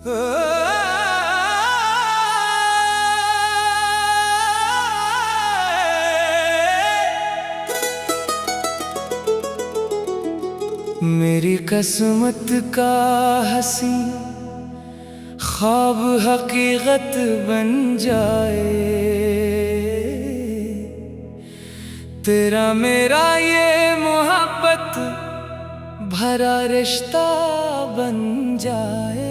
मेरी किस्मत का हसी ख्वाब हकीकत बन जाए, तेरा मेरा ये मोहब्बत भरा रिश्ता बन जाए।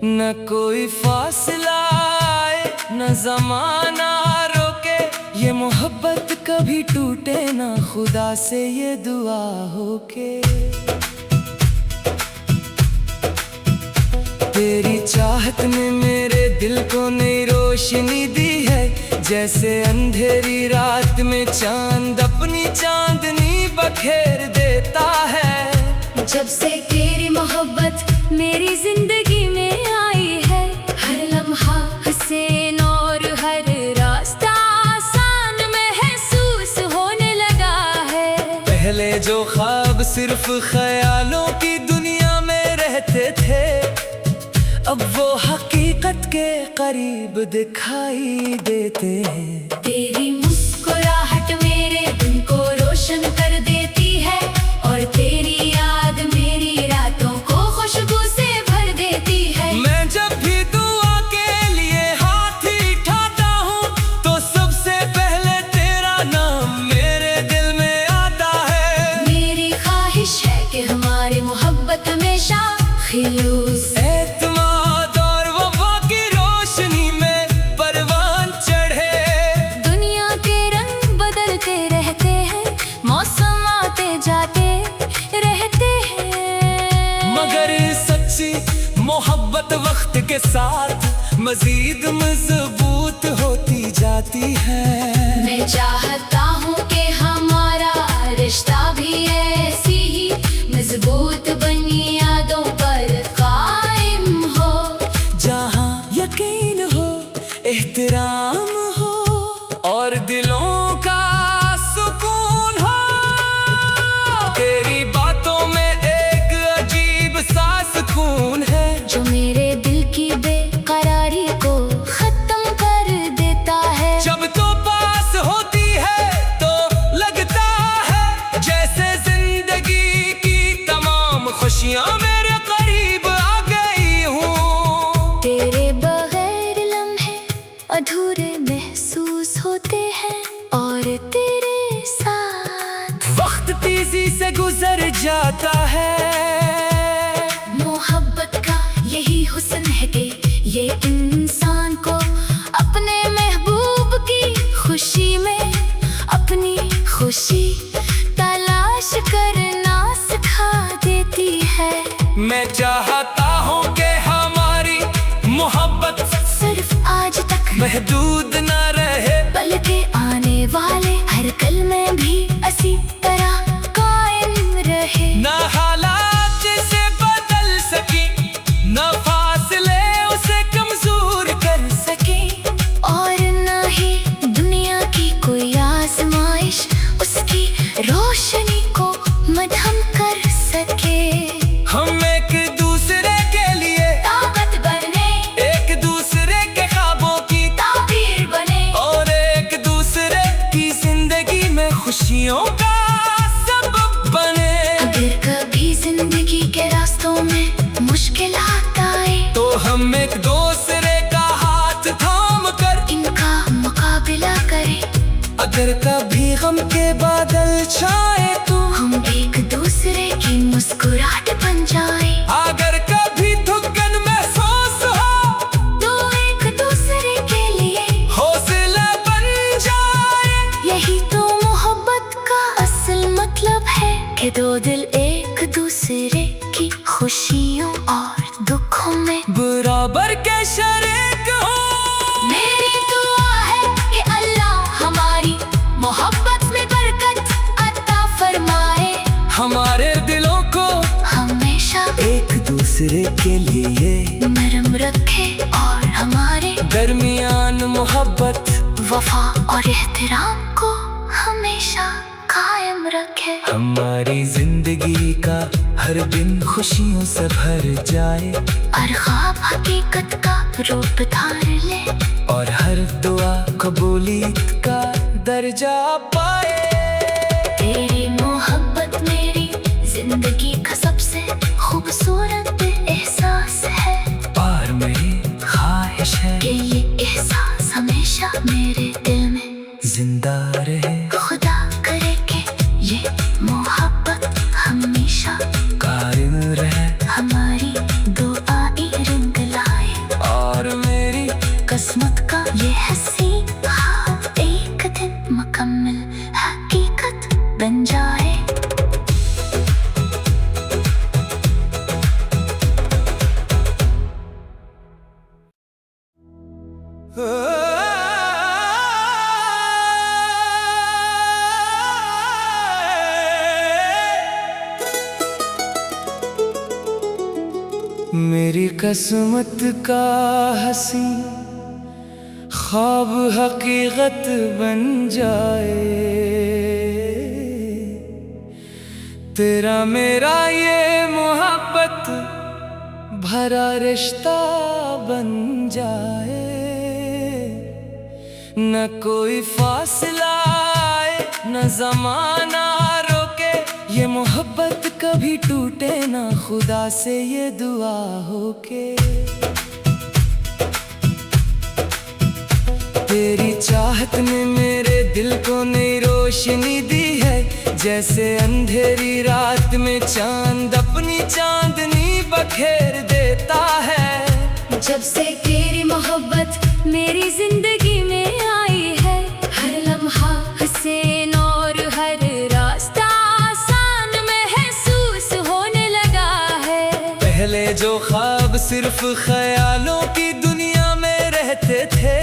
न कोई फासला आए न ज़माना रोके, ये मोहब्बत कभी टूटे ना, खुदा से ये दुआ हो के। तेरी चाहत ने मेरे दिल को नई रोशनी दी है, जैसे अंधेरी रात में चांद अपनी चांदनी बखेर देता है। जब से तेरी मोहब्बत मेरी जिंदगी में आई है, हर लम्हा हसीन और हर रास्ता आसान महसूस होने लगा है। पहले जो ख्वाब सिर्फ ख्यालों की दुनिया में रहते थे, अब वो हकीकत के करीब दिखाई देते हैं। तेरी मुस्कुराहट मेरे दिन को रोशन कर देती है, और तेरी याद मेरी रातों को खुशबू से भर देती है। मैं जब भी दुआ के लिए हाथ उठाता हूँ, तो सबसे पहले तेरा नाम मेरे दिल में आता है। मेरी ख्वाहिश है कि हमारी मोहब्बत हमेशा खिलूस मोहब्बत वक्त के साथ मजीद मजबूत होती जाती है। मैं चाहता हूँ कि हमारा रिश्ता भी ऐसी ही मजबूत बनी यादों पर कायम हो, जहाँ यकीन हो, एहतराम हो और दिलों का सुकून हो। तेरी बातों में एक अजीब सा सुकून है, जो मेरे दिल की बेकरारी को खत्म कर देता है। जब तो पास होती है तो लगता है जैसे जिंदगी की तमाम खुशियाँ मेरे करीब आ गई हूँ। तेरे बगैर लम्हे अधूरे महसूस होते हैं, और तेरे साथ वक्त तेजी से गुजर जाता है। यही हुस्न है कि ये इंसान को अपने महबूब की खुशी में अपनी खुशी तलाश करना सिखा देती है। मैं चाहता हूँ कि हमारी मोहब्बत सिर्फ आज तक महदूद न रहे, बल्कि आने वाले हर कल में भी इसी तरह कायम रहे। ना हालात से बदल सकी, न फासले उसे कमजोर कर सके, और न ही दुनिया की कोई आजमाइश उसकी रोशनी को मध्यम कर सके। हम एक दूसरे के लिए ताकत बने, एक दूसरे के ख्वाबों की ताबीर बने, और एक दूसरे की जिंदगी में खुशियों का सबब बने। अगर कभी जिंदगी के रास्तों में मुश्किल आए, तो हम एक दूसरे का हाथ थाम कर इनका मुकाबला करें। अगर कभी गम के बादल छाए तो हम एक दूसरे की मुस्कुराहट बन जाए। अगर कभी थकन महसूस हो, तो एक दूसरे के लिए हौसला बन जाए। यही तो मोहब्बत का असल मतलब है, कि दो दिल एक दूसरे की खुशियों और दुखों में बराबर के शरीक हो। मेरी दुआ है कि अल्लाह हमारी मोहब्बत में बरकत अता फरमाए, हमारे दिलों को हमेशा एक दूसरे के लिए नरम रखे, और हमारे दरमियान मोहब्बत वफा और एहतराम को हमेशा कायम रखे। हमारी जिंदगी का हर दिन खुशियों से भर जाए, और ख्वाब हकीकत का रूप धार ले, और हर दुआ कबूलियत का दर्जा पाए। तेरी मोहब्बत मेरी जिंदगी का सबसे खूबसूरत एहसास है, और मेरी ख्वाहिश है कि ये एहसास हमेशा मेरे दिल में जिंदा रहे। खुदा करे कि ये मोहब्बत हमेशा कायम रहे, हमारी दुआएं रंग लाए, और मेरी किस्मत का ये हंसी ख्वाब एक दिन मुकम्मल हकीकत बन जाए। मेरी किस्मत का हंसी ख्वाब हकीकत बन जाए, तेरा मेरा ये मोहब्बत भरा रिश्ता बन जाए। न कोई फासला आए, न जमाना रोके, ये मोहब्बत कभी टूटे ना, खुदा से ये दुआ हो के। तेरी चाहत ने मेरे दिल को नई रोशनी दी है, जैसे अंधेरी रात में चांद अपनी चांदनी बखेर देता है। जब से तेरी मोहब्बत मेरी जिंदगी में आई है, हर लम्हा हसीन और हर रास्ता आसान महसूस होने लगा है। पहले जो ख्वाब सिर्फ ख्यालों की दुनिया में रहते थे,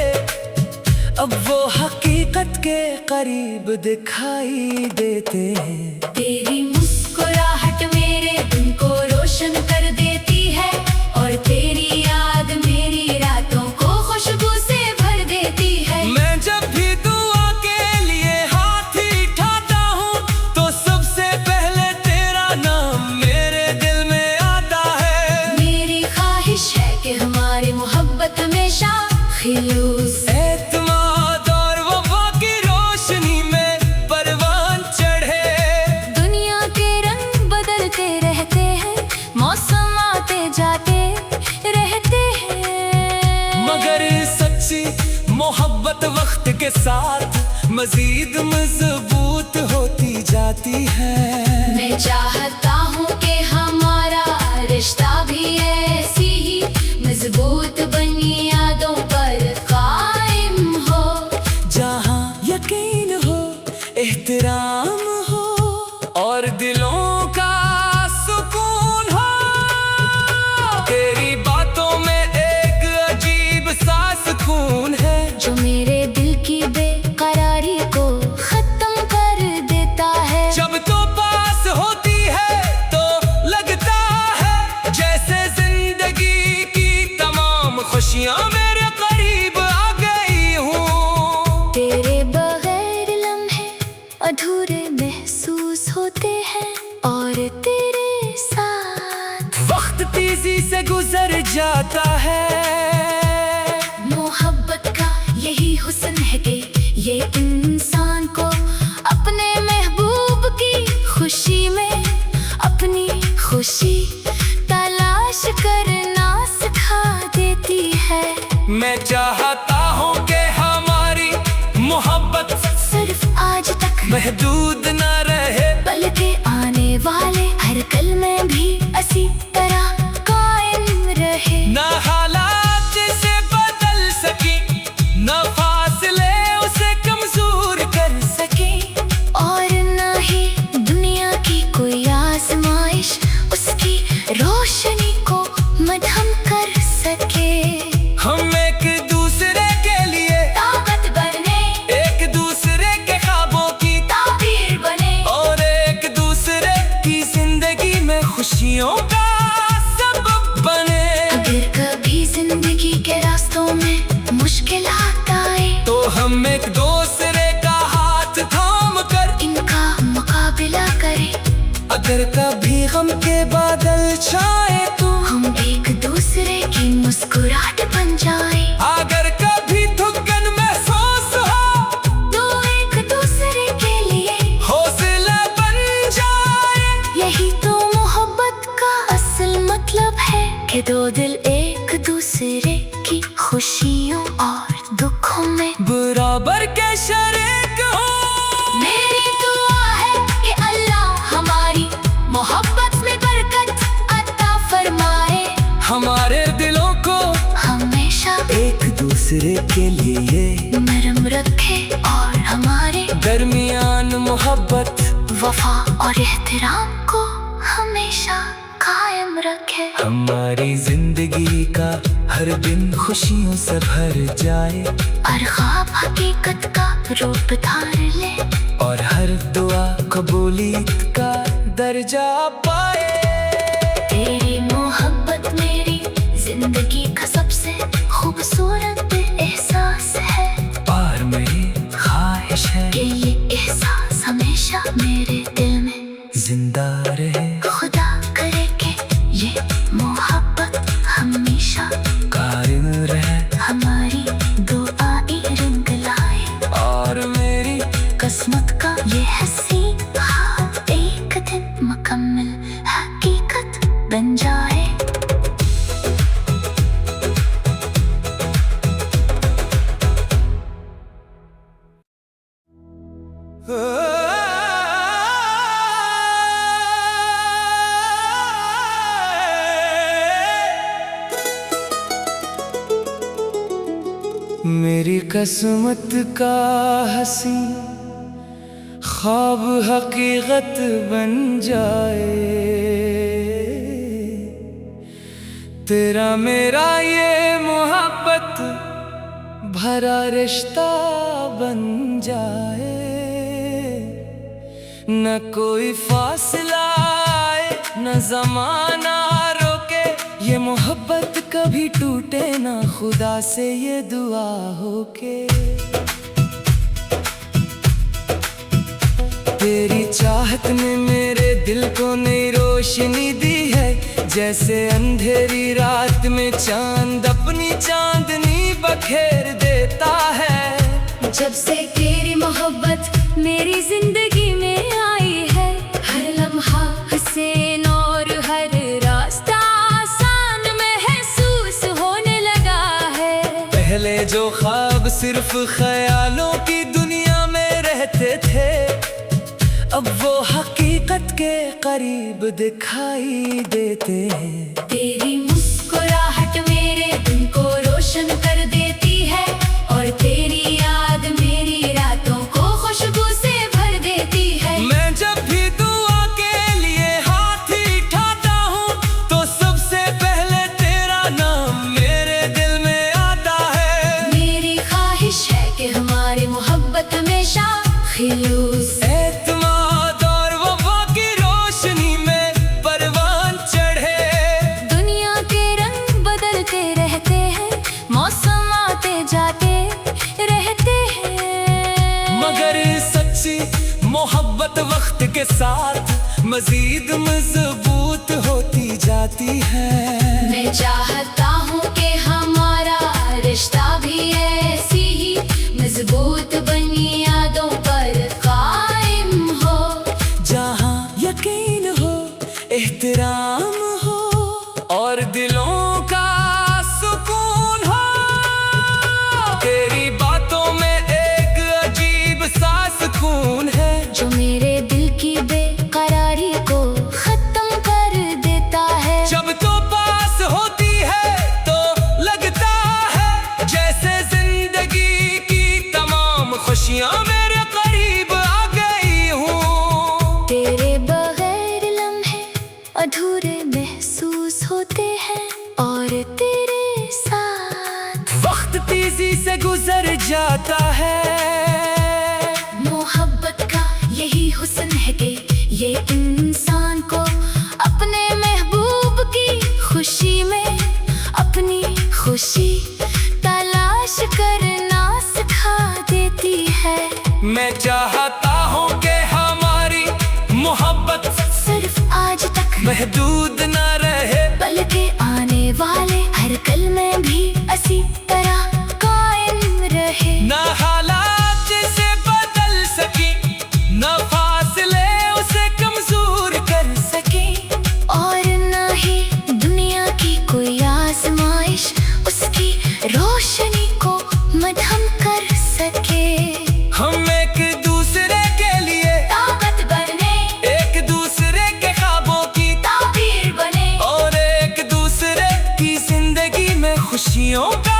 अब वो हकीकत के करीब दिखाई देते हैं। तेरी मुस्कुराहट मेरे दिन को रोशन कर देती है, और तेरी याद मेरी रातों को खुशबू से भर देती है। मैं जब भी दुआ के लिए हाथ उठाता हूँ, तो सबसे पहले तेरा नाम मेरे दिल में आता है। मेरी ख्वाहिश है कि हमारी मोहब्बत हमेशा खिलूस एतमाद और वफा की रोशनी में परवान चढ़े। दुनिया के रंग बदलते रहते हैं, मौसम आते जाते रहते हैं, मगर सच्ची मोहब्बत वक्त के साथ मजीद मजबूत होती जाती है। मैं चाहता हूँ कि हमारा रिश्ता भी ऐसी ही मजबूत बुनियादों पर कायम हो, जहाँ यकीन हो, एहतराम हो, और दिलों का सुकून हो। तेरी बातों में एक अजीब सा सुकून है, जो मेरे दिल की बेकरारी को खत्म कर देता है। जब तो पास होती है तो लगता है जैसे जिंदगी की तमाम खुशियाँ मेरे करीब आ गई हूँ। तेरे बगैर लम्हे अधूरे महसूस होते हैं, और तेरे साथ वक्त तेजी से गुजर जाता है। मोहब्बत का यही हुस्न है कि ये इंसान को अपने महबूब की खुशी में अपनी खुशी तलाश करना सिखा देती है। मैं चाहता हूँ कि हमारी मोहब्बत सिर्फ आज तक महदूद न रहे, बल्कि आने वाले हर कल में भी इसी तरह कायम रहे। न हालात से बदल सकी, न फासले उसे कमजोर कर सकी, और न ही दुनिया की कोई आजमाइश उसकी रोशनी को मध्यम कर सके। हम एक दूसरे के लिए ताकत बने, एक दूसरे के ख्वाबों की ताबीर बने, और एक दूसरे की जिंदगी में खुशियों का सबब बने। अगर कभी जिंदगी के रास्तों में मुश्किलात आए, तो हम एक दूसरे का हाथ थाम कर इनका अगर कभी गम के बादल छाए तो हम एक दूसरे की मुस्कुराहट बन जाए। अगर कभी थकन महसूस हो तो एक दूसरे के लिए हौसला बन जाए। यही तो मोहब्बत का असल मतलब है कि दो दिल एक दूसरे की खुशियों और दुखों में बराबर के शरीक हो। मेरी दुआ है कि अल्लाह हमारी मोहब्बत में बरकत अता फरमाए। हमारे दिलों को हमेशा एक दूसरे के लिए नरम रखे और हमारे दरमियान मोहब्बत वफा और एहतराम को हमेशा कायम रखे। हमारी जिंदगी का हर दिन खुशियों से भर जाए और ख्वाब हकीकत का रूप धार ले और हर दुआ कबूलियत का दर्जा पाए। तेरी मोहब्बत मेरी जिंदगी का सबसे खूबसूरत एहसास है और मेरी ख्वाहिश है कि ये एहसास हमेशा मेरे दिल में जिंदा रहे। खुदा करे कि ये मोहब्बत हमेशा कायम रहे। हमारी दुआएं रंग लाए और मेरी किस्मत का ये हंसी ख्वाब एक दिन मुकम्मल हकीकत बन जाए। मेरी किस्मत का हंसी ख्वाब हकीकत बन जाए। तेरा मेरा ये मोहब्बत भरा रिश्ता बन जाए। न कोई फासला आए न जमाना रोके, ये मोहब्बत कभी टूटे ना, खुदा से ये दुआ हो के। तेरी चाहत ने मेरे दिल को नई रोशनी दी है, जैसे अंधेरी रात में चांद अपनी चांदनी बखेर देता है। जब से तेरी मोहब्बत मेरी जिंदगी में आई है, हर लम्हा हसीन और हर रास्ता आसान महसूस होने लगा है। पहले जो ख्वाब सिर्फ ख्यालों की दुनिया में रहते थे, अब वो हकीकत के करीब दिखाई देते हैं। तेरी मुस्कुराहट मेरे दिन को रोशन कर देती है और तेरी याद मेरी रातों को खुशबू से भर देती है। मैं जब भी दुआ के लिए हाथ उठाता हूँ तो सबसे पहले तेरा नाम मेरे दिल में आता है। मेरी ख्वाहिश है कि हमारी मोहब्बत हमेशा खिलूस एतमाद और वफा की रोशनी में परवान चढ़े। दुनिया के रंग बदलते रहते हैं, मौसम आते जाते रहते हैं, मगर सच्ची मोहब्बत वक्त के साथ मजीद मजबूत होती जाती है। मैं चाहता हूँ कि हमारा रिश्ता भी ऐसी ही मजबूत बुनियादों पर कायम हो, जहाँ यकीन हो, एहतराम हो और दिलों का सुकून हो। तेरी बातों में एक अजीब सा सुकून है जो मेरे दिल की बेकरारी को खत्म कर देता है। जब तो पास होती है तो लगता है जैसे जिंदगी की तमाम खुशियाँ मेरे करीब आ गई हूँ। तेरे बगैर लम्हे अधूरे महसूस होते हैं और तेरे साथ वक्त तेजी से गुजर जाता है। मोहब्बत का यही हुस्न है कि ये इंसान को अपने महबूब की खुशी में अपनी खुशी तलाश करना सिखा देती है। मैं चाहता हूँ कि हमारी मोहब्बत सिर्फ महदूद ना रहे, बल्कि आने वाले हर कल में भी इसी तरह कायम रहे। ना हालात से बदल सकी, ना फासले उसे कमजोर कर सके, और न ही दुनिया की कोई आजमाइश उसकी रोशनी को मध्यम कर सके। हम एक दूसरे के लिए ताकत बने, एक दूसरे के ख्वाबों की ताबीर बने, और एक दूसरे की जिंदगी में खुशियों का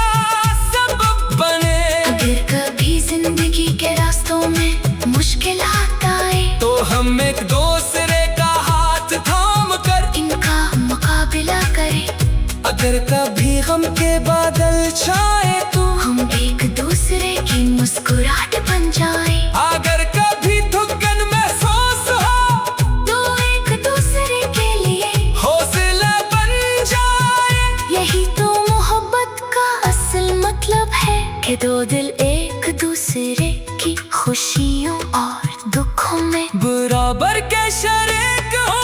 सबब बने। अगर कभी जिंदगी के रास्तों में मुश्किलात आए, तो हम एक दूसरे का हाथ थाम कर इनका मुकाबला करें। अगर कभी गम के बादल छाए तो हम एक दूसरे की मुस्कुराहट बन जाए। अगर कभी थुकन महसूस हो तो एक दूसरे के लिए हौसला बन जाए। यही तो मोहब्बत का असल मतलब है कि दो दिल एक दूसरे की खुशियों और दुखों में बराबर के शरीक हो।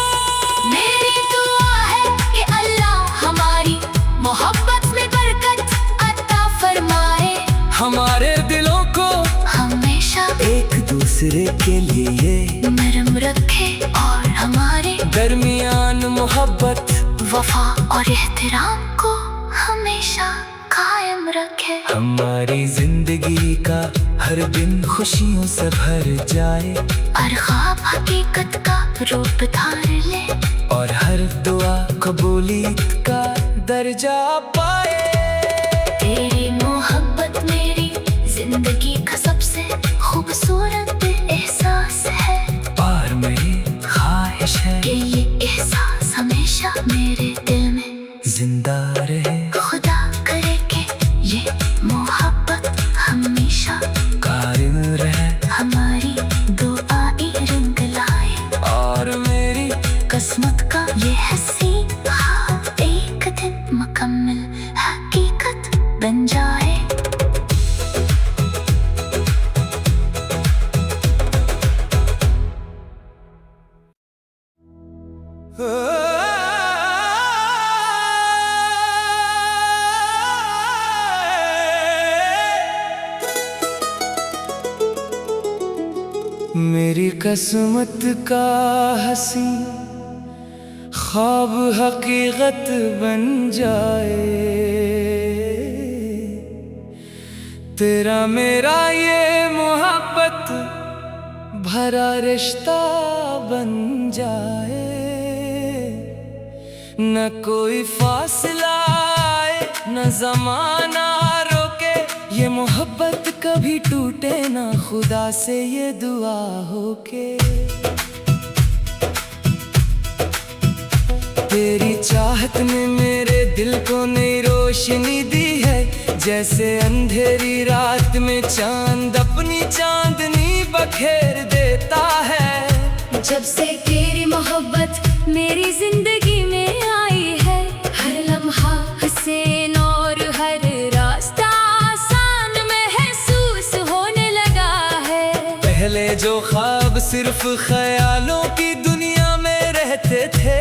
मेरी दुआ है कि अल्लाह हमारी मोहब्बत में बरकत अता फरमाए, हमारे दिलों को हमेशा एक दूसरे के लिए नरम रखे, और हमारे दरमियान मोहब्बत वफा और एहतराम को हमेशा कायम रखे। हमारी जिंदगी का हर दिन खुशियों से भर जाए, और ख्वाब हकीकत का रूप धार ले, और हर दुआ कबूलियत का दर्जा पाए। तेरी मोहब्बत मेरी जिंदगी का सबसे खूबसूरत एहसास है, और मेरी ख्वाहिश है कि ये एहसास हमेशा मेरे दिल में जिंदा रहे। खुदा करे कि ये मोहब्बत हमेशा कायम रहे, हमारी दुआएं रंग लाए, और मेरी किस्मत का ये हंसी ख्वाब एक दिन मुकम्मल हकीकत बन जाए। मेरी किस्मत का हंसी ख्वाब हकीकत बन जाए, तेरा मेरा ये मोहब्बत भरा रिश्ता बन जाए। न कोई फासला आए, न जमाना रोके, ये मोहब्बत कभी टूटे ना, खुदा से ये दुआ हो के। तेरी चाहत ने मेरे दिल को नई रोशनी दी है, जैसे अंधेरी रात में चांद अपनी चांदनी बखेर देता है। जब से तेरी मोहब्बत मेरी जिंदगी में आई है, हर लम्हा हसीन और हर रास्ता आसान महसूस होने लगा है। पहले जो ख्वाब सिर्फ ख्यालों की दुनिया में रहते थे,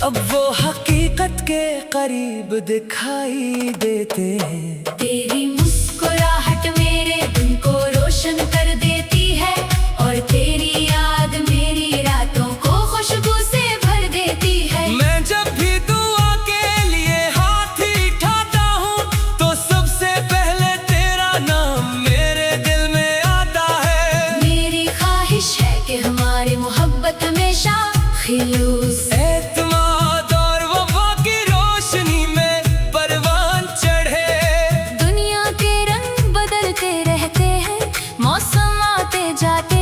अब वो हकीकत के करीब दिखाई देते हैं। तेरी मुस्कुराहट मेरे दिन को रोशन कर देती है, और तेरी याद मेरी रातों को खुशबू से भर देती है। मैं जब भी दुआ के लिए हाथ उठाता हूँ, तो सबसे पहले तेरा नाम मेरे दिल में आता है। मेरी ख्वाहिश है कि हमारी मोहब्बत हमेशा खिलूस एतमाद और वफा की रोशनी में परवान चढ़े। दुनिया के रंग बदलते रहते हैं, मौसम आते जाते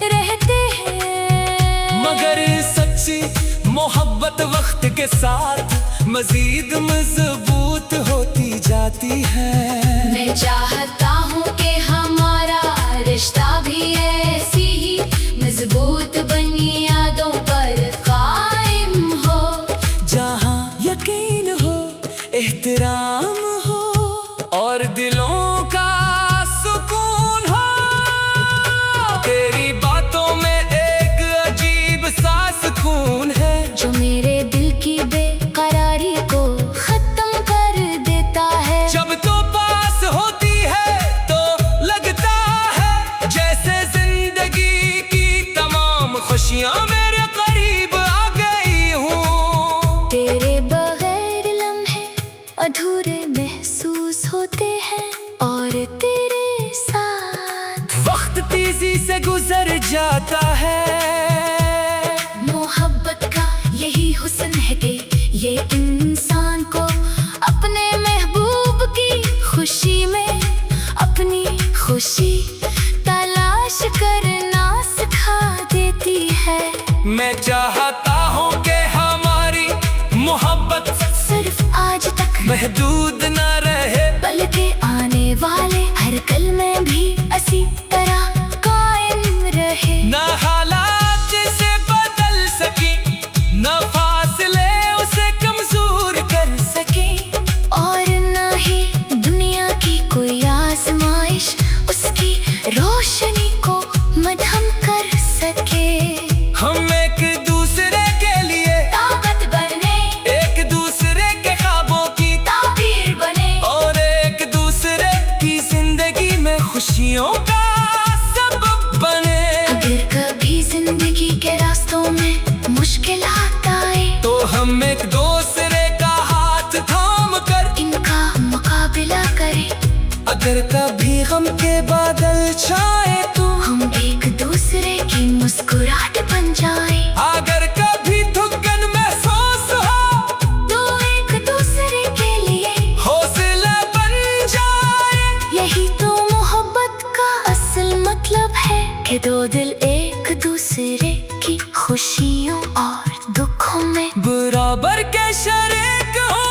रहते हैं, मगर सच्ची मोहब्बत वक्त के साथ मजीद मजबूत होती जाती है। मैं चाहता हूँ कि हमारा रिश्ता भी ऐसी ही मजबूत बनी यादों पर कायम हो, जहाँ यकीन हो, एहतराम हो, और दिलों का सुकून हो। तेरी बातों में एक अजीब सा सुकून है, आता है। मोहब्बत का यही हुस्न है कि ये इंसान को अपने महबूब की खुशी में अपनी खुशी तलाश करना सिखा देती है। मैं चाहता हूँ कि हमारी मोहब्बत सिर्फ आज तक महदूद न रहे, बल्कि आने वाले हर कल में भी इसी तरह कायम रहे। न हालात से बदल सकी, न फासले उसे कमजोर कर सकी, और न ही दुनिया की कोई आजमाइश उसकी रोशनी को मध्यम कर सके। हम एक दूसरे के लिए ताकत बने, एक दूसरे के ख्वाबों की ताबीर बने, और एक दूसरे की जिंदगी में खुशियों का सबब बने। अगर कभी जिंदगी के रास्तों में मुश्किलात आए तो हम एक दूसरे का हाथ थाम कर इनका मुकाबला करें। अगर कभी गम के बादल छाए तो हम एक दूसरे की मुस्कुराहट बन जाए। अगर कभी थकन महसूस हो तो एक दूसरे के लिए हौसला बन जाए। यही तो मोहब्बत का असल मतलब है कि दो दिल एक दूसरे की खुशियों और दुखों में बराबर के शरीक हो।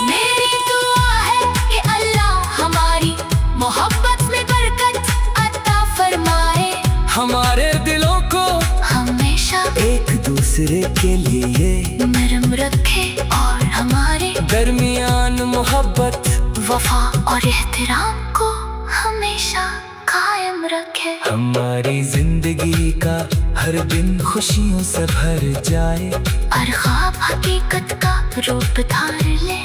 मेरी दुआ है कि अल्लाह हमारी मोहब्बत में बरकत अता फरमाए, हमारे दिलों को हमेशा एक दूसरे के लिए नरम रखे, और हमारे दरमियान मोहब्बत वफा और एहतराम को हमेशा कायम रखे। हमारी जिंदगी का हर दिन खुशियों से भर जाए, और ख्वाब हकीकत का रूप धार ले,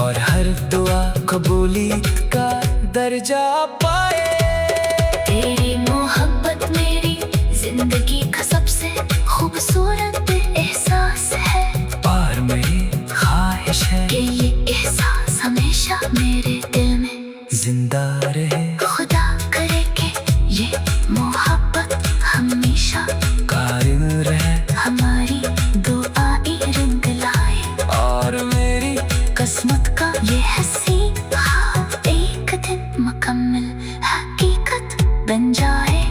और हर दुआ कबूलियत का दर्जा पाए। तेरी मोहब्बत मेरी जिंदगी का सबसे खूबसूरत एहसास है, और मेरी ख्वाहिश है कि ये एहसास हमेशा मेरे दिल में जिंदा रहे। खुदा करे कि ये मोहब्बत हमेशा कायम रहे, हमारी दुआएं रंग लाए, और मेरी किस्मत का ये हंसी ख्वाब एक दिन मुकम्मल हकीकत बन जाए।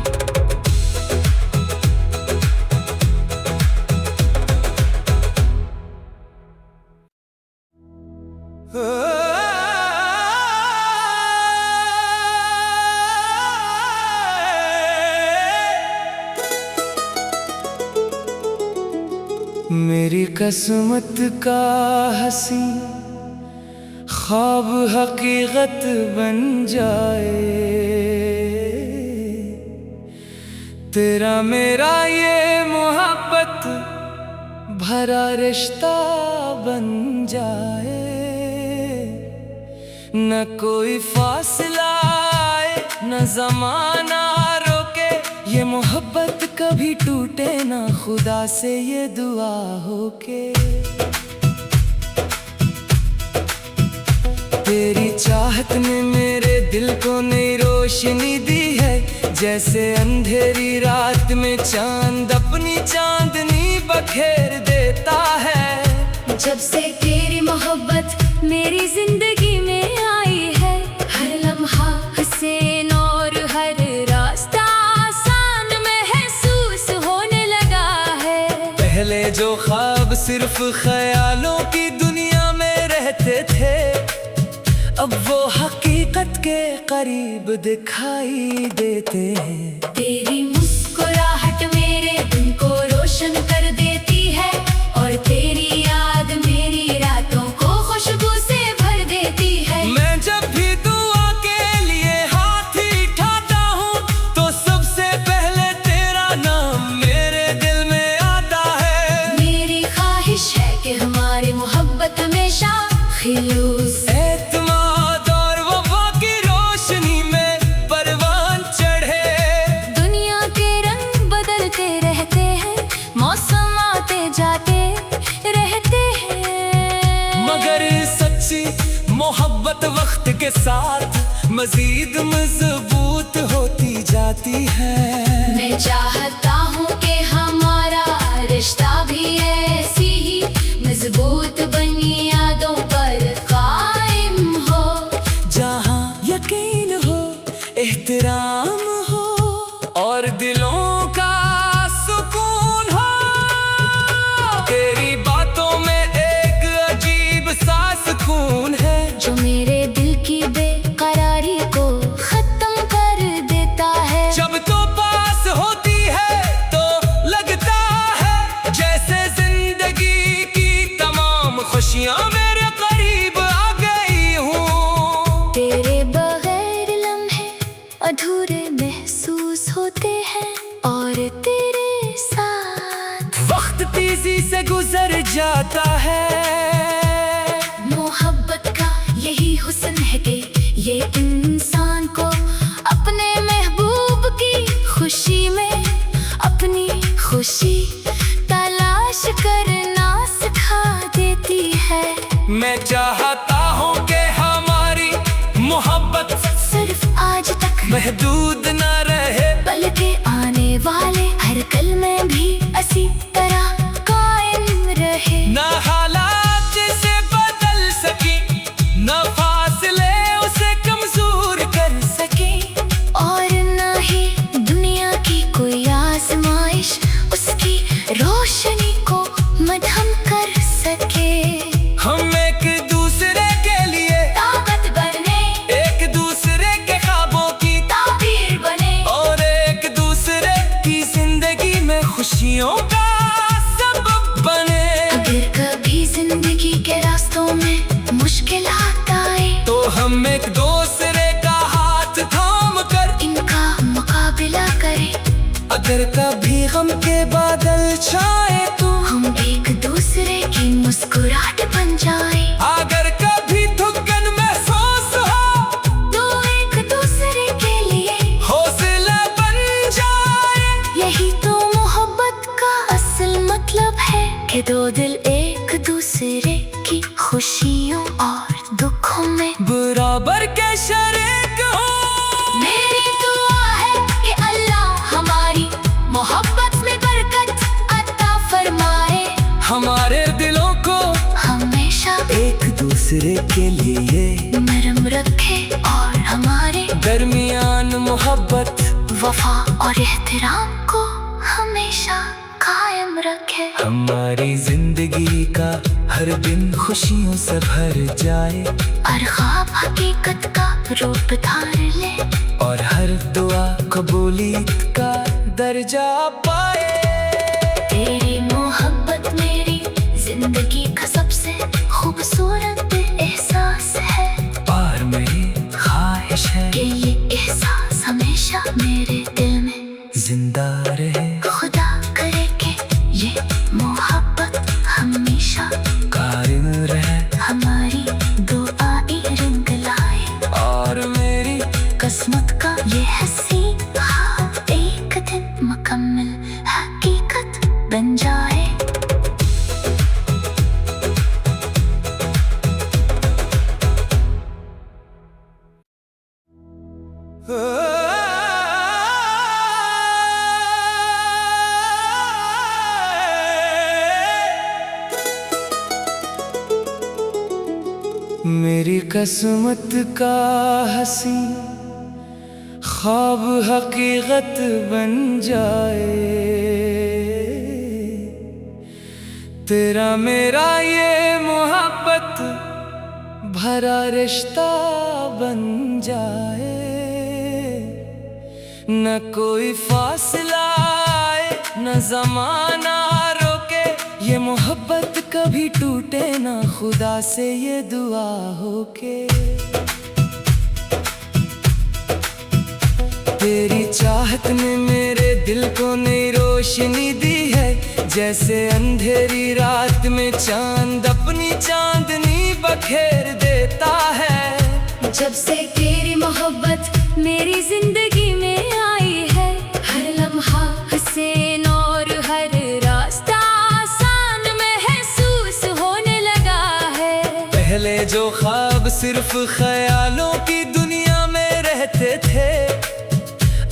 मेरी किस्मत का हंसी ख्वाब हकीकत बन जाए, तेरा मेरा ये मोहब्बत भरा रिश्ता बन जाए। न कोई फासला आए, न जमाना रोके, ये मोहब्बत कभी टूटे ना, खुदा से ये दुआ हो के। तेरी चाहत ने मेरे दिल को नई रोशनी दी है, जैसे अंधेरी रात में चांद अपनी चांदनी बखेर देता है। जब से तेरी मोहब्बत मेरी जिंदगी में आई है, हर लम्हा हसीन और हर रास्ता आसान महसूस होने लगा है। पहले जो ख्वाब सिर्फ ख्यालों की दुनिया में रहते थे, अब वो हकीकत के करीब दिखाई देते हैं। तेरी मुस्कुराहट मेरे दिन को रोशन कर देती है, और तेरी याद मेरी रातों को खुशबू से भर देती है। मैं जब भी दुआ के लिए हाथ उठाता हूँ, तो सबसे पहले तेरा नाम मेरे दिल में आता है। मेरी ख्वाहिश है कि हमारी मोहब्बत हमेशा खिलूस एतमाद और वफा की रोशनी में परवान चढ़े। दुनिया के रंग बदलते रहते हैं, मौसम आते जाते रहते हैं, मगर सच्ची मोहब्बत वक्त के साथ मजीद मजबूत होती जाती है। मैं चाहता हूँ कि हमारा रिश्ता भी ऐसी ही मजबूत बुनियादों पर कायम हो, जहाँ यकीन हो, एहतराम हो और दिलों का सुकून हो। तेरी बातों में एक अजीब सा सुकून है जो मेरे दिल की बेकरारी को खत्म कर देता है। जब तो पास होती है तो लगता है जैसे जिंदगी की तमाम खुशियाँ मेरे करीब आ गई हूँ। तेरे बगैर लम्हे अधूरे महसूस होते हैं और तेरे साथ वक्त तेजी से गुजर जाता है। मोहब्बत का यही हुस्न है कि ये इंसान को अपने महबूब की खुशी में अपनी खुशी तलाश करना सिखा देती है। मैं चाहता हूँ कि हमारी मोहब्बत सिर्फ आज तक महदूद न रहे, बल्कि आने वाले हर कल में भी इसी तरह कायम रहे। न हालात से बदल सकी, न फासले उसे कमजोर कर सकी, और न ही दुनिया की कोई आजमाइश उसकी रोशनी को मध्यम कर सके। हम एक दूसरे के लिए ताकत बने, एक दूसरे के ख्वाबों की ताबीर बने, और एक दूसरे की जिंदगी में खुशियों का सबब बने। अगर कभी जिंदगी के रास्तों में मुश्किलात आए तो हम एक दूसरे का हाथ थाम कर इनका मुकाबला करें। अगर कभी गम के बादल छाए तो हम एक दूसरे की मुस्कुराहट बन जाए। अगर कभी थकन महसूस हो तो एक दूसरे के लिए हौसला बन जाए। यही तो मोहब्बत का असल मतलब है कि दो दिल एक दूसरे की खुशियों और दुखों में बराबर के शरीक हो। मेरी दुआ है कि अल्लाह हमारी मोहब्बत में बरकत अता फरमाए, हमारे दिलों को हमेशा एक दूसरे के लिए नरम रखे और हमारे दरमियान मोहब्बत वफा और एहतराम को हमेशा कायम रखे। हमारी जिंदगी का हर दिन खुशियों से भर जाए, और ख्वाब हकीकत का रूप धार ले, और हर दुआ कबूलियत का दर्जा पाए। तेरी मोहब्बत मेरी जिंदगी का सबसे खूबसूरत एहसास है, और मेरी ख्वाहिश है कि ये एहसास हमेशा मेरे दिल में जिंदा रहे। खुदा करे कि ये मोहब्बत हमेशा कायम रहे, हमारी दुआएं रंग लाए, और मेरी किस्मत का ये हंसी ख्वाब एक दिन मुकम्मल हकीकत बन जाए। मेरी किस्मत का हंसी ख्वाब हकीकत बन जाए। तेरा मेरा ये मोहब्बत भरा रिश्ता बन जाए। न कोई फासला आए, न जमाना रोके, ये मोहब्बत कभी टूटे ना, खुदा से ये दुआ हो के। तेरी चाहत ने मेरे दिल को नई रोशनी दी है, जैसे अंधेरी रात में चांद अपनी चांदनी बखेर देता है। जब से तेरी मोहब्बत मेरी जिंदगी में आई है, हर लम्हा हसीन और हर रास्ता आसान महसूस होने लगा है। पहले जो ख्वाब सिर्फ ख्यालों की दुनिया में रहते थे,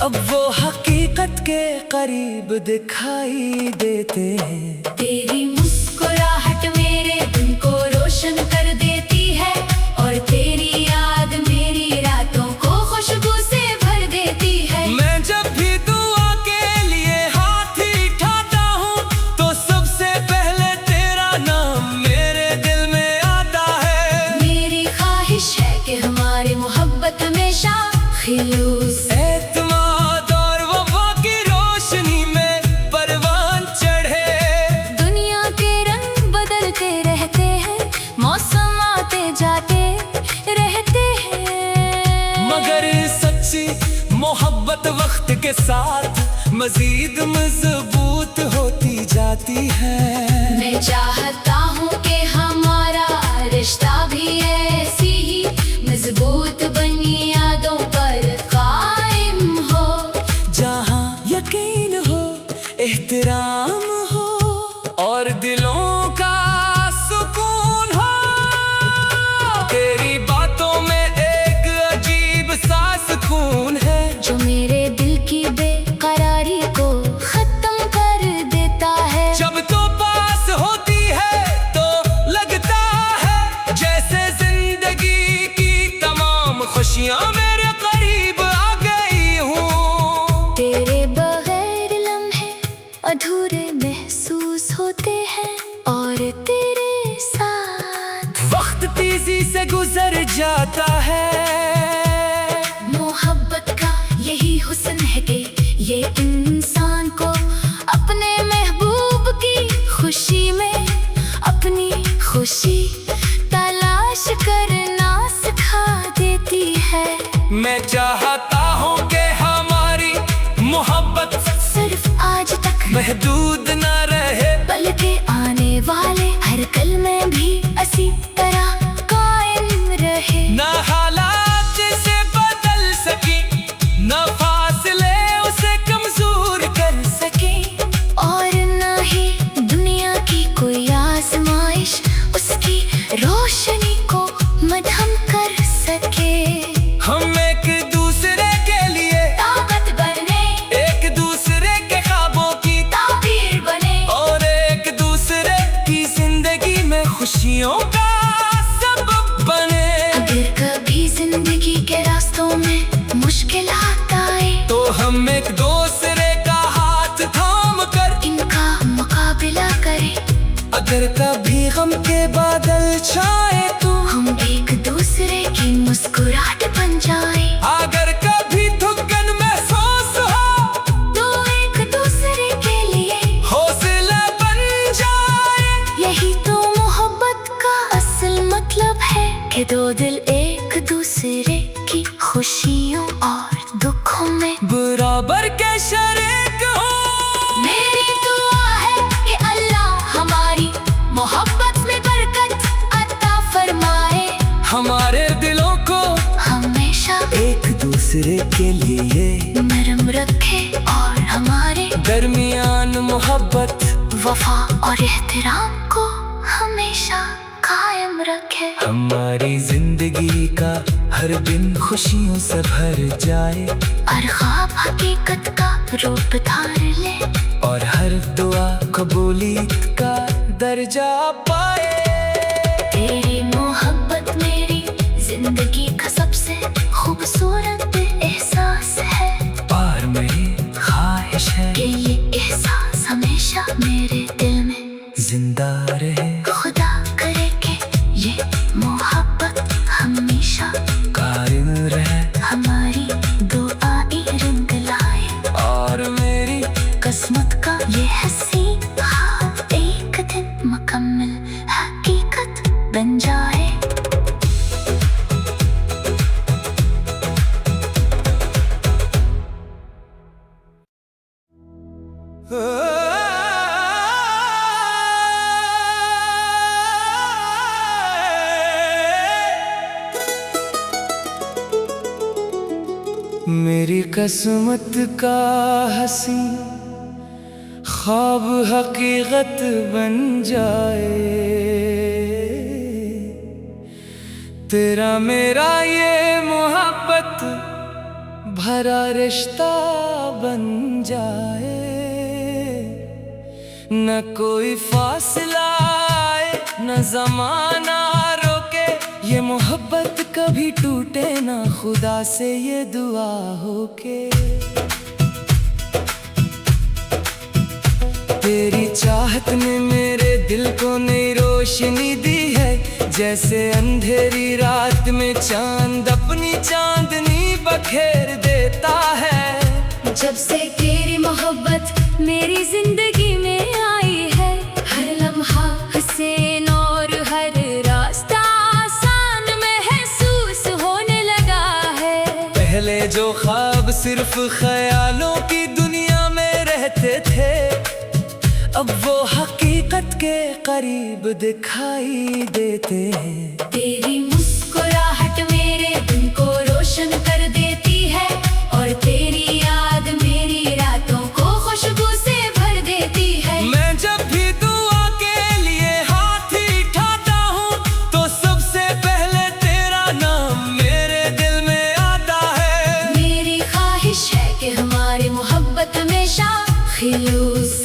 अब वो हकीकत के करीब दिखाई देते हैं। तेरी मुस्कुराहट मेरे दिन को रोशन कर देती है, और तेरी याद मेरी रातों को खुशबू से भर देती है। मैं जब भी दुआ के लिए हाथ उठाता हूँ तो सबसे पहले तेरा नाम मेरे दिल में आता है। मेरी ख्वाहिश है कि हमारी मोहब्बत हमेशा खिलूस, एतमाद और वफा की रोशनी में परवान चढ़े। दुनिया के रंग बदलते रहते हैं, मौसम आते जाते रहते हैं, मगर सच्ची मोहब्बत वक्त के साथ मजीद मजबूत होती जाती है। मैं चाहता हूँ कि हमारा रिश्ता भी ऐसी ही मजबूत बनी यादों पर कायम हो, जहाँ यकीन हो, एहतराम हो और दिलों का सुकून हो। तेरी बातों में एक अजीब सा सुकून है जो मेरे दिल की बेकरारी को खत्म कर देता है। जब तो पास होती है तो लगता है जैसे जिंदगी की तमाम खुशियाँ मेरे करीब आ गई हूँ। तेरे बगैर लम्हे अधूरे महसूस होते हैं, और तेरे साथ वक्त तेजी से गुजर जाता है। मोहब्बत का यही हुस्न है कि ये इंसान को अपने महबूब की खुशी में अपनी खुशी तलाश करना सिखा देती है। मैं चाहता हूँ कि हमारी मोहब्बत सिर्फ आज तक महदूद न रहे, बल्कि आने वाले हर कल में भी इसी तरह कायम रहे। न हालात से बदल सकी, न फासले उसे कमजोर कर सके, और न ही दुनिया की कोई आजमाइश उसकी रोशनी को मध्यम कर सके। हम एक दूसरे के लिए ताकत बने, एक दूसरे के ख्वाबों की ताबीर बने, और एक दूसरे की जिंदगी में खुशियों का सबब बने। अगर कभी जिंदगी के रास्तों में मुश्किलात आए तो हम एक दूसरे का हाथ थाम कर इनका मुकाबला करें। अगर कभी गम के बादल छाए तो हम एक दूसरे की मुस्कुराहट बन जाए, अगर कभी थकन महसूस हो तो एक दूसरे के लिए हौसला बन जाए। यही तो मोहब्बत का असल मतलब है कि दो दिल एक दूसरे की खुशियों और दुखों में बराबर के शरीक हो। मेरी दुआ है कि अल्लाह हमारी मोहब्बत में बरकत अता फरमाए, हमारे दिलों को हमेशा एक दूसरे के लिए नरम रखे, और हमारे दरमियान मोहब्बत वफा और एहतराम को हमेशा कायम रखे। हमारी जिंदगी का हर दिन खुशियों से भर जाए, और ख्वाब हकीकत का रूप धार ले, और हर दुआ कबूलियत का दर्जा पाए। तेरी मोहब्बत मेरी जिंदगी का सबसे खूबसूरत एहसास है, और मेरी ख्वाहिश है कि ये एहसास हमेशा मेरे दिल में जिंदा रहे। खुदा करे कि ये मोहब्बत हमेशा कायम रहे, हमारी दुआएं रंग लाए, और मेरी किस्मत का ये हंसी ख्वाब एक दिन मुकम्मल हकीकत बन जाए। मेरी किस्मत का हंसी ख्वाब हकीकत बन जाए। तेरा मेरा ये मोहब्बत भरा रिश्ता बन जाए, न कोई फासला आए न जमाना रोके, ये मोहब्बत कभी टूटे ना खुदा से ये दुआ हो के। तेरी चाहत ने मेरे दिल को नई रोशनी दी है, जैसे अंधेरी रात में चांद अपनी चांदनी बखेर देता है। जब से तेरी मोहब्बत मेरी जिंदगी में आई है, हर लम्हा हसीन और हर रास्ता आसान महसूस होने लगा है। पहले जो ख्वाब सिर्फ ख्यालों की दुनिया में रहते थे, अब वो हकीकत के करीब दिखाई देते हैं। तेरी मुस्कुराहट मेरे दिन को रोशन कर देती है, और तेरी याद मेरी रातों को खुशबू से भर देती है। मैं जब भी दुआ के लिए हाथ उठाता हूँ, तो सबसे पहले तेरा नाम मेरे दिल में आता है। मेरी ख्वाहिश है कि हमारी मोहब्बत हमेशा खिलूस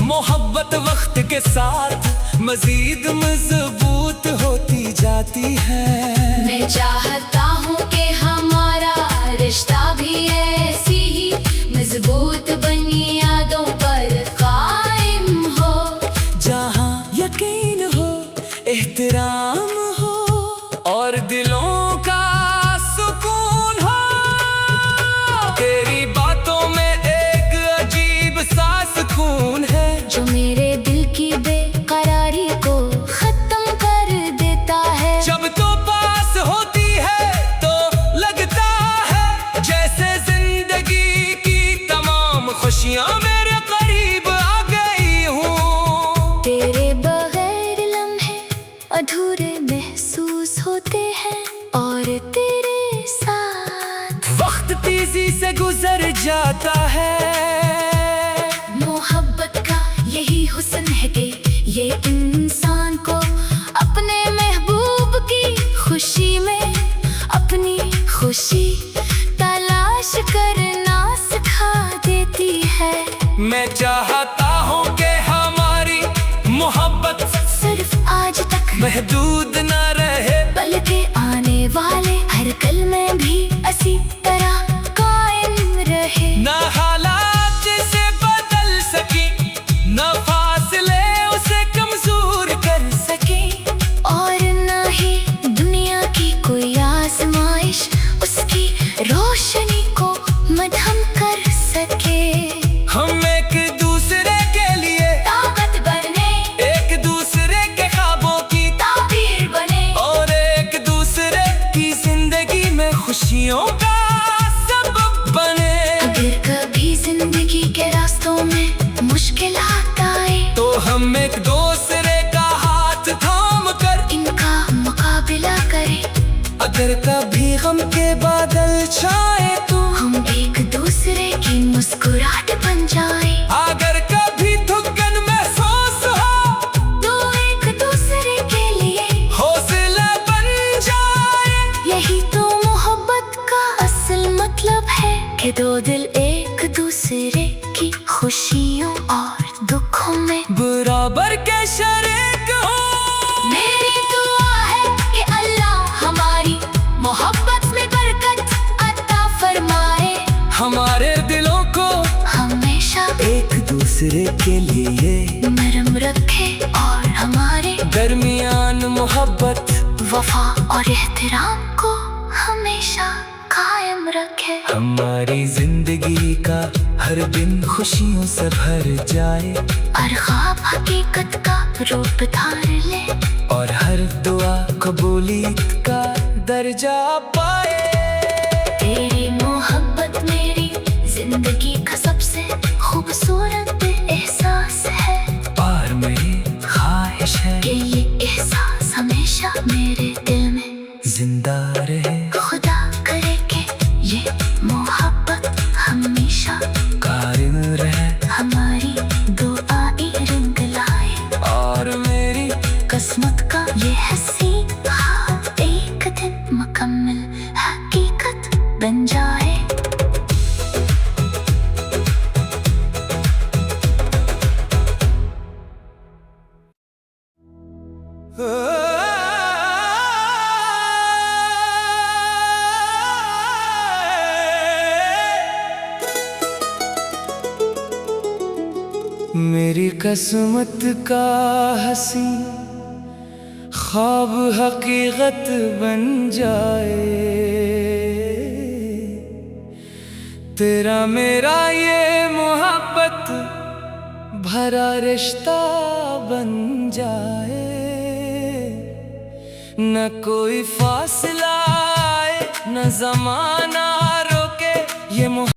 मोहब्बत वक्त के साथ मजीद मजबूत होती जाती है। मैं चाहता हूँ कि हमारा रिश्ता भी ऐसी ही मजबूत बुनियादों पर कायम हो, जहाँ यकीन हो, एहतराम हो और दिलों का सुकून हो। तेरी बातों में एक अजीब सा सुकून है, जो मेरे दिल की बेकरारी को खत्म कर देता है। जब तो पास होती है तो लगता है जैसे जिंदगी की तमाम खुशियाँ मेरे करीब आ गई हूँ। तेरे बगैर लम्हे अधूरे महसूस होते हैं, और तेरे साथ वक्त तेजी से गुजर जाता है। यही हुस्न है कि ये इंसान को अपने महबूब की खुशी में अपनी खुशी तलाश करना सिखा देती है। मैं चाहता हूँ कि हमारी मोहब्बत सिर्फ आज तक महदूद न रहे, बल्कि आने वाले हर कल में भी इसी तरह कायम रहे। ना हालात से बदल सकी, ना फासले उसे कमजोर कर सके, और न ही दुनिया की कोई आजमाइश उसकी रोशनी को मध्यम कर सके। हम एक दूसरे के लिए ताकत बने, एक दूसरे के ख्वाबों की ताबीर बने, और एक दूसरे की जिंदगी में खुशियों का सबब बने। अगर कभी जिंदगी के रास्तों में मुश्किल आए, तो हम एक दूसरे का हाथ थाम कर इनका मुकाबला करें। अगर कभी गम के बादल छाए तो हम एक दूसरे की मुस्कुराहट बन जाएं। अगर कभी थकन महसूस हो, तो एक दूसरे के लिए हौसला बन जाए। यही तो मोहब्बत का असल मतलब है, कि दो दिल एक दूसरे की खुशियों और दुखों में बराबर के शरीक हो। मेरी दुआ है कि अल्लाह हमारी मोहब्बत में बरकत अता फरमाए, हमारे दिलों को हमेशा एक दूसरे के लिए नरम रखे, और हमारे दरमियान मोहब्बत वफा और एहतराम को हमेशा कायम रखे। हमारी जिंदगी का हर दिन खुशियों से भर जाए, और ख्वाब हकीकत का रूप धार ले, और हर दुआ कबूलियत का दर्जा पाए। तेरी मोहब्बत मेरी जिंदगी का सबसे खूबसूरत एहसास है, और मेरी ख्वाहिश है कि ये एहसास हमेशा मेरे दिल में जिंदा रहे। खुदा करे कि ये मोहब्बत मेरी किस्मत का हंसी ख्वाब हकीकत बन जाए, तेरा मेरा ये मोहब्बत भरा रिश्ता बन जाए। न कोई फासला आए न जमाना रोके, ये